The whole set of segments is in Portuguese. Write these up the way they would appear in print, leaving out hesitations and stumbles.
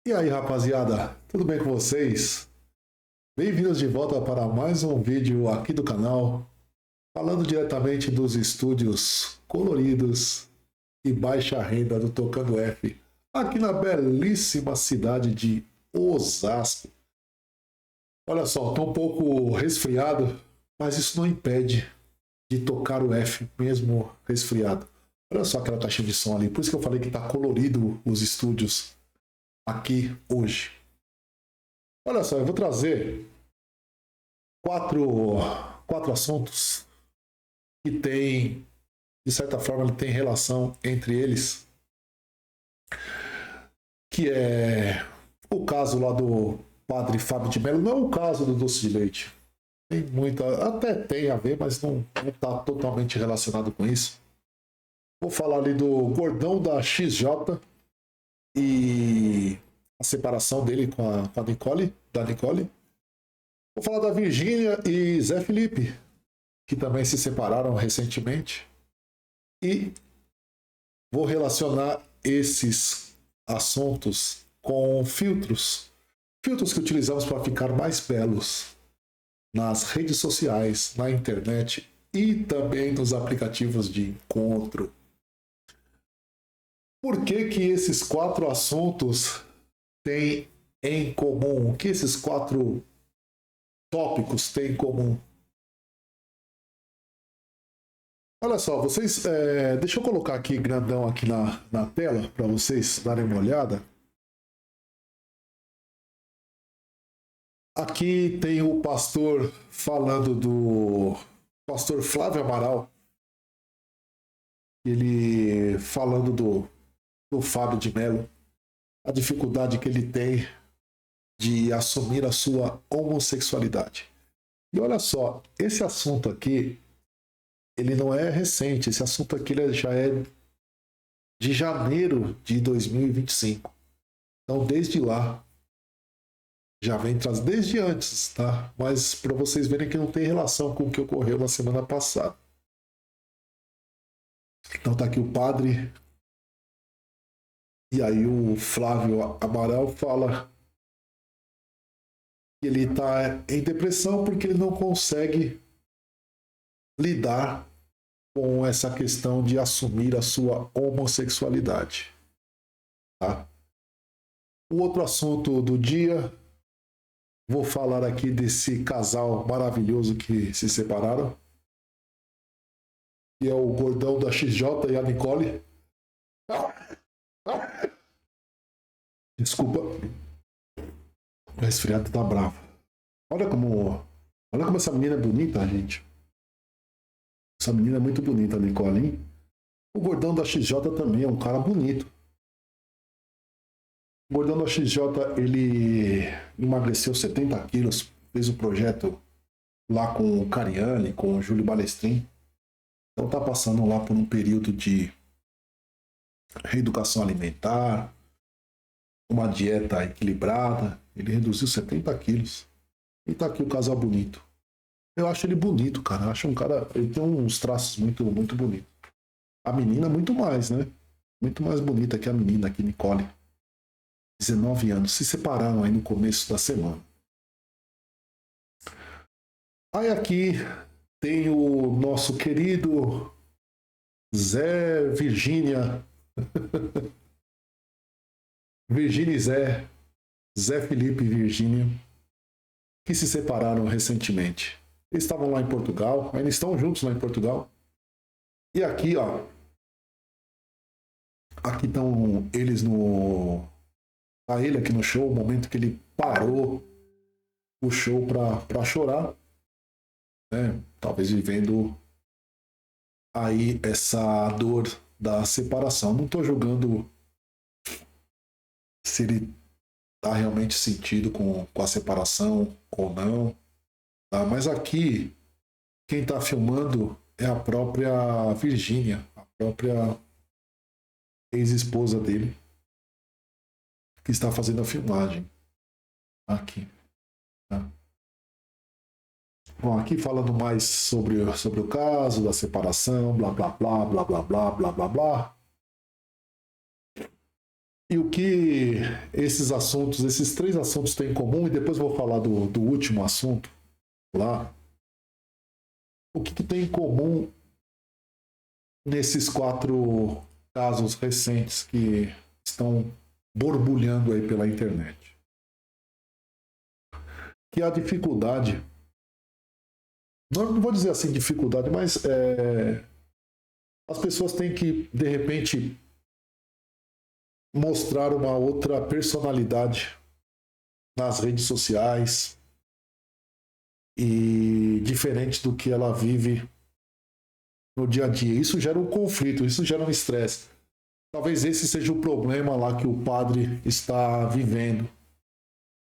E aí, rapaziada, tudo bem com vocês? Bem-vindos de volta para mais um vídeo aqui do canal, falando diretamente dos estúdios coloridos e baixa renda do Tocando F, aqui na belíssima cidade de Osasco. Olha só, estou um pouco resfriado, mas isso não impede de tocar o F mesmo resfriado. Olha só aquela caixinha de som ali, por isso que eu falei que está colorido os estúdios aqui hoje. Olha só, eu vou trazer quatro assuntos que tem, de certa forma, ele tem relação entre eles, que é o caso lá do padre Fábio de Mello, não é o caso do doce de leite. Tem muita, até tem a ver, mas não está totalmente relacionado com isso. Vou falar ali do gordão da XJ e a separação dele com a Nicole, da Nicole. Vou falar da Virgínia e Zé Felipe, que também se separaram recentemente. E vou relacionar esses assuntos com filtros. Filtros que utilizamos para ficar mais belos nas redes sociais, na internet e também nos aplicativos de encontro. Por que que esses quatro assuntos têm em comum? O que esses quatro tópicos têm em comum? Olha só, vocês, deixa eu colocar aqui grandão aqui na tela para vocês darem uma olhada. Aqui tem o pastor falando do pastor Flávio Amaral, ele falando do Fábio de Mello, a dificuldade que ele tem de assumir a sua homossexualidade. E olha só, esse assunto aqui, ele não é recente, esse assunto aqui ele já é de janeiro de 2025. Então, desde lá, já vem trazendo, desde antes, tá? Mas para vocês verem que não tem relação com o que ocorreu na semana passada. Então tá aqui o padre, e aí o Flávio Amaral fala que ele está em depressão porque ele não consegue lidar com essa questão de assumir a sua homossexualidade. Tá? O outro assunto do dia, vou falar aqui desse casal maravilhoso que se separaram, que é o gordão da XJ e a Nicole. Desculpa, o resfriado tá bravo. Olha como essa menina é bonita, gente. Essa menina é muito bonita, a Nicole, hein? O gordão da XJ também é um cara bonito. O gordão da XJ, ele emagreceu 70 quilos, fez o projeto lá com o Cariani, com o Júlio Balestrin. Então tá passando lá por um período de reeducação alimentar, uma dieta equilibrada. Ele reduziu 70 quilos. E tá aqui o casal bonito. Eu acho ele bonito, cara. Eu acho um cara. Ele tem uns traços muito, muito bonitos. A menina, muito mais, né? Muito mais bonita que a menina aqui, Nicole. 19 anos. Se separaram aí no começo da semana. Aí aqui tem o nosso querido Zé Virgínia. Virgínia e Zé. Zé Felipe e Virgínia. Que se separaram recentemente. Eles estavam lá em Portugal, ainda estão juntos lá em Portugal. E aqui, ó. Aqui estão eles no. Tá ele aqui no show, o momento que ele parou o show pra chorar. Né? Talvez vivendo aí essa dor da separação. Não tô julgando se ele tá realmente sentido com a separação ou não. Tá? Mas aqui, quem está filmando é a própria Virgínia, a própria ex-esposa dele, que está fazendo a filmagem. Aqui. Tá? Bom, aqui falando mais sobre o caso da separação, blá blá blá blá blá blá blá blá blá. E o que esses assuntos, esses 3 assuntos têm em comum, e depois vou falar do último assunto lá. O que tem em comum nesses 4 casos recentes que estão borbulhando aí pela internet? Que a dificuldade, não vou dizer assim dificuldade, mas as pessoas têm que, de repente, mostrar uma outra personalidade nas redes sociais e diferente do que ela vive no dia a dia. Isso gera um conflito, isso gera um estresse. Talvez esse seja o problema lá que o padre está vivendo,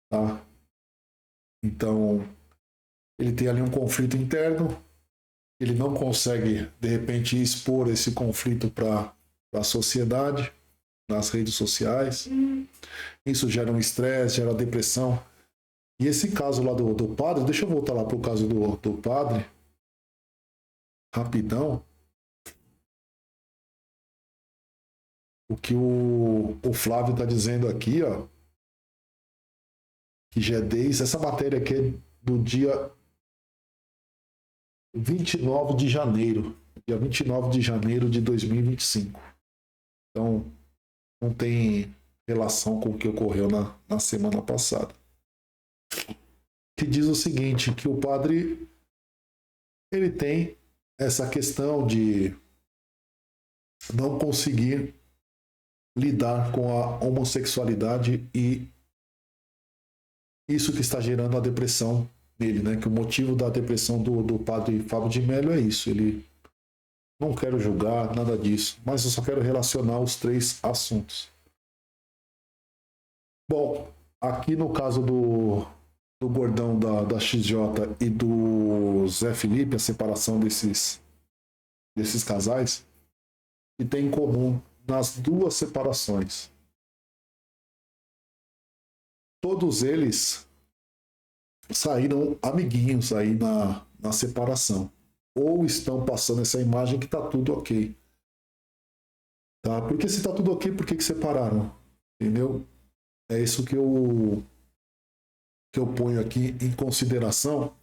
tá? Então, ele tem ali um conflito interno, ele não consegue, de repente, expor esse conflito para a sociedade, nas redes sociais. Isso gera um estresse, gera depressão. E esse caso lá do padre, deixa eu voltar lá para o caso do padre, rapidão. O que o Flávio está dizendo aqui, ó, que já é desde essa matéria aqui é do dia 29 de janeiro, dia 29 de janeiro de 2025. Então, não tem relação com o que ocorreu na semana passada. Que diz o seguinte, que o padre, ele tem essa questão de não conseguir lidar com a homossexualidade e isso que está gerando a depressão nele, né? Que o motivo da depressão do padre Fábio de Mello é isso. Ele não quero julgar nada disso, mas eu só quero relacionar os 3 assuntos. Bom, aqui no caso do Gordão da XJ e do Zé Felipe, a separação desses casais, que tem em comum nas 2 separações. Todos eles saíram amiguinhos aí na separação. Ou estão passando essa imagem que tá tudo ok. Tá? Porque se tá tudo ok, por que separaram? Entendeu? É isso que eu ponho aqui em consideração,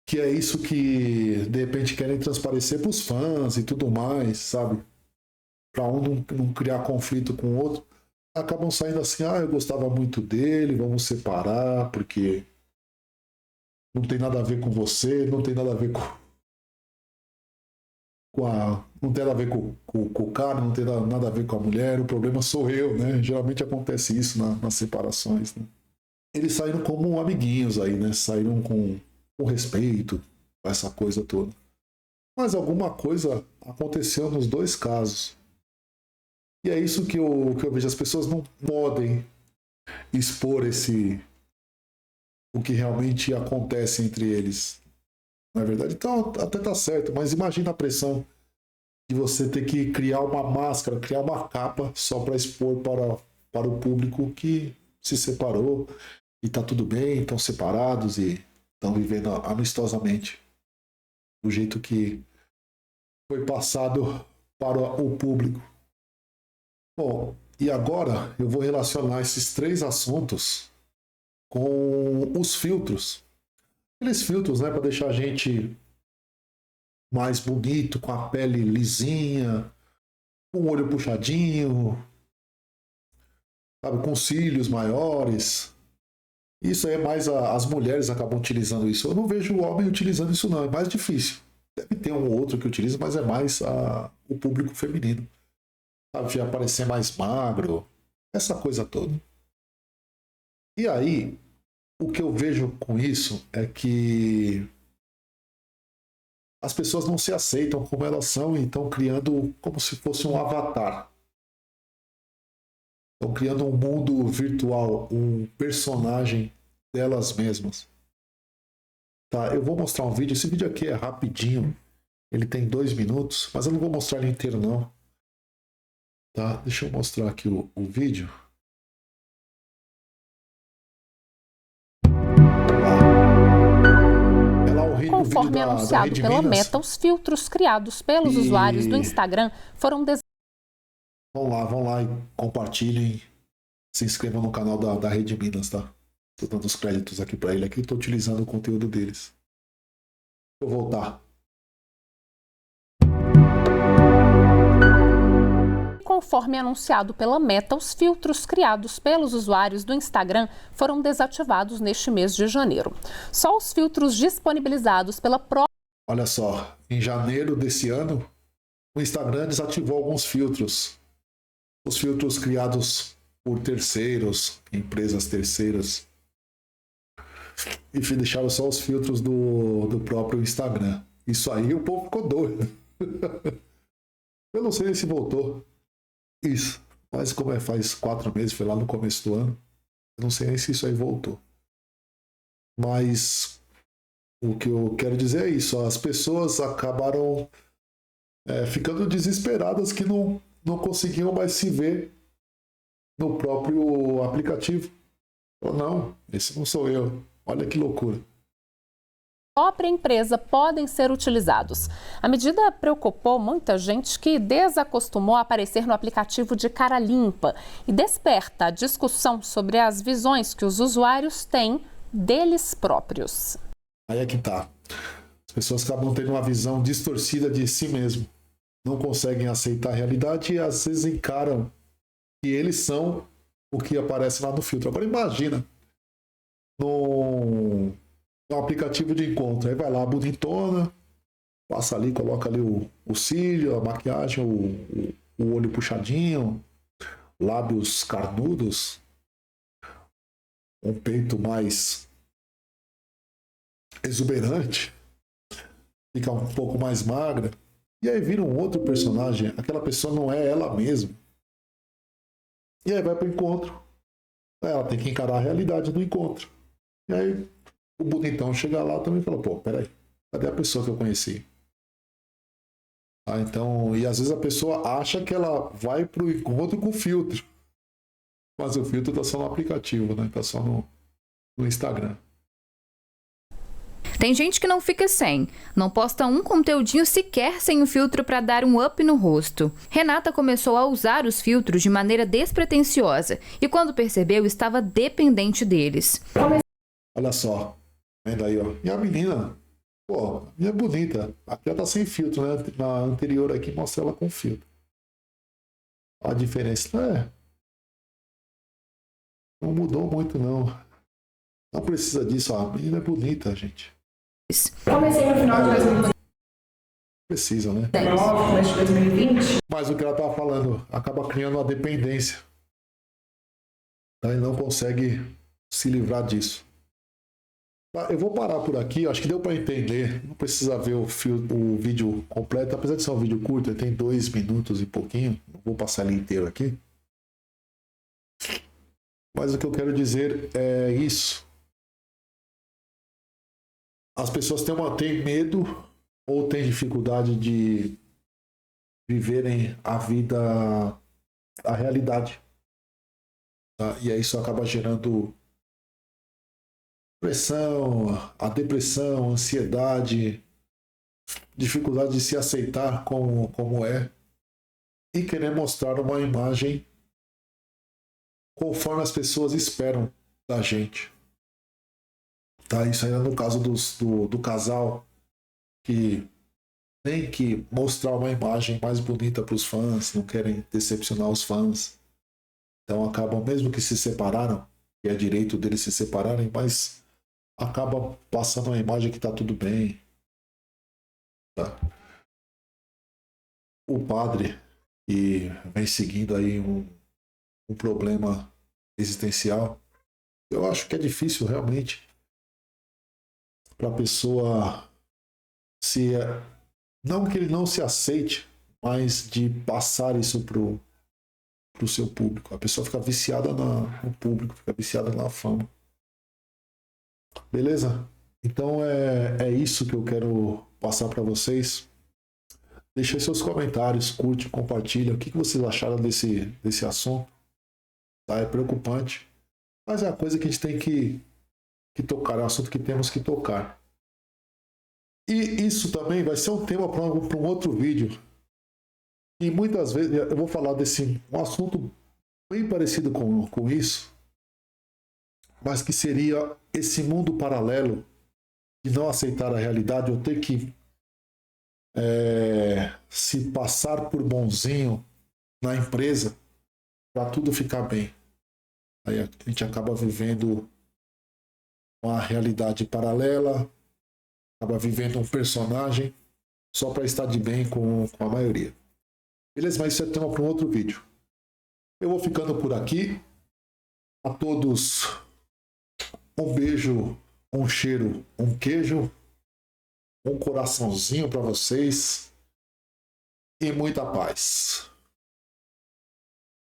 que é isso que de repente querem transparecer para os fãs e tudo mais, sabe? Para um não criar conflito com o outro, acabam saindo assim, eu gostava muito dele, vamos separar, porque não tem nada a ver com você, não tem nada a ver não tem nada a ver com o cara, não tem nada a ver com a mulher, o problema sou eu, né? Geralmente acontece isso nas separações, né? Eles saíram como amiguinhos aí, né? Saíram com respeito, essa coisa toda. Mas alguma coisa aconteceu nos 2 casos. E é isso que eu vejo. As pessoas não podem expor o que realmente acontece entre eles. Não é verdade? Então, até tá certo, mas imagina a pressão de você ter que criar uma máscara, criar uma capa só para expor para o público que se separou e tá tudo bem, estão separados e estão vivendo amistosamente do jeito que foi passado para o público. Bom, e agora eu vou relacionar esses 3 assuntos com os filtros. Aqueles filtros, né, para deixar a gente mais bonito, com a pele lisinha, com o olho puxadinho, sabe, com cílios maiores. Isso aí é mais as mulheres acabam utilizando isso. Eu não vejo o homem utilizando isso não, é mais difícil. Deve ter um ou outro que utiliza, mas é mais o público feminino. Sabe, de aparecer mais magro, essa coisa toda. E aí, o que eu vejo com isso é que as pessoas não se aceitam como elas são e estão criando como se fosse um avatar. Estão criando um mundo virtual, um personagem delas mesmas. Tá, eu vou mostrar um vídeo. Esse vídeo aqui é rapidinho. Ele tem 2 minutos, mas eu não vou mostrar ele inteiro não. Tá, deixa eu mostrar aqui o vídeo. Conforme anunciado pela Meta, os filtros criados pelos usuários do Instagram foram Vão lá e compartilhem. Se inscrevam no canal da Rede Minas, tá? Tô dando os créditos aqui para ele aqui, tô utilizando o conteúdo deles. Vou voltar. Conforme anunciado pela Meta, os filtros criados pelos usuários do Instagram foram desativados neste mês de janeiro. Só os filtros disponibilizados pela própria... Olha só, em janeiro desse ano, o Instagram desativou alguns filtros. Os filtros criados por terceiros, empresas terceiras. E deixaram só os filtros do próprio Instagram. Isso aí o povo ficou doido. Eu não sei se voltou. Isso. Mas como faz 4 meses, foi lá no começo do ano. Eu não sei nem se isso aí voltou. Mas o que eu quero dizer é isso. As pessoas acabaram ficando desesperadas que não conseguiam mais se ver no próprio aplicativo. Não, esse não sou eu. Olha que loucura. Própria empresa podem ser utilizados. A medida preocupou muita gente que desacostumou a aparecer no aplicativo de cara limpa e desperta a discussão sobre as visões que os usuários têm deles próprios. Aí é que tá. As pessoas acabam tendo uma visão distorcida de si mesmo. Não conseguem aceitar a realidade e às vezes encaram que eles são o que aparece lá no filtro. Agora imagina, no aplicativo de encontro, aí vai lá bonitona, passa ali, coloca ali o cílio, a maquiagem, o olho puxadinho, lábios carnudos, um peito mais exuberante, fica um pouco mais magra, e aí vira um outro personagem, aquela pessoa não é ela mesma. E aí vai pro encontro, ela tem que encarar a realidade do encontro. E aí o bonitão chega lá também e fala, pô, peraí, cadê a pessoa que eu conheci? Então, e às vezes a pessoa acha que ela vai pro encontro com o filtro. Mas o filtro tá só no aplicativo, né? Tá só no Instagram. Tem gente que não fica sem, não posta um conteúdinho sequer sem o filtro para dar um up no rosto. Renata começou a usar os filtros de maneira despretensiosa e quando percebeu estava dependente deles. Olha só, vendo aí, ó. E a menina, pô, a menina é bonita. Aqui ela tá sem filtro, né? Na anterior aqui mostra ela com filtro. A diferença não mudou muito, não. Não precisa disso, ó. A menina é bonita, gente. Comecei no final de 2019. Precisa, né? Começo de 2020. Mas o que ela tava falando acaba criando uma dependência. Tá? E não consegue se livrar disso. Eu vou parar por aqui, acho que deu para entender. Não precisa ver o vídeo completo, apesar de ser um vídeo curto, ele tem 2 minutos e pouquinho. Não vou passar ele inteiro aqui. Mas o que eu quero dizer é isso. As pessoas têm medo ou têm dificuldade de viverem a vida, a realidade. Tá? E aí isso acaba gerando a depressão, a ansiedade, dificuldade de se aceitar como é e querer mostrar uma imagem conforme as pessoas esperam da gente. Tá? Isso aí é no caso do casal que tem que mostrar uma imagem mais bonita para os fãs, não querem decepcionar os fãs. Então acabam, mesmo que se separaram, que é direito deles se separarem, mas acaba passando uma imagem que está tudo bem. Tá? O padre que vem seguindo aí um problema existencial, eu acho que é difícil realmente para a pessoa não que ele não se aceite, mas de passar isso pro seu público. A pessoa fica viciada no público, fica viciada na fama. Beleza? Então é isso que eu quero passar para vocês. Deixe seus comentários, curte, compartilha. O que vocês acharam desse assunto? Tá? É preocupante, mas é a coisa que a gente tem que tocar, é um assunto que temos que tocar. E isso também vai ser um tema para um outro vídeo, E muitas vezes, eu vou falar desse um assunto bem parecido com isso, mas que seria esse mundo paralelo de não aceitar a realidade ou ter que se passar por bonzinho na empresa para tudo ficar bem. Aí a gente acaba vivendo uma realidade paralela, acaba vivendo um personagem só para estar de bem com a maioria. Beleza? Mas isso é tema para um outro vídeo. Eu vou ficando por aqui. A todos um beijo, um cheiro, um queijo, um coraçãozinho para vocês e muita paz.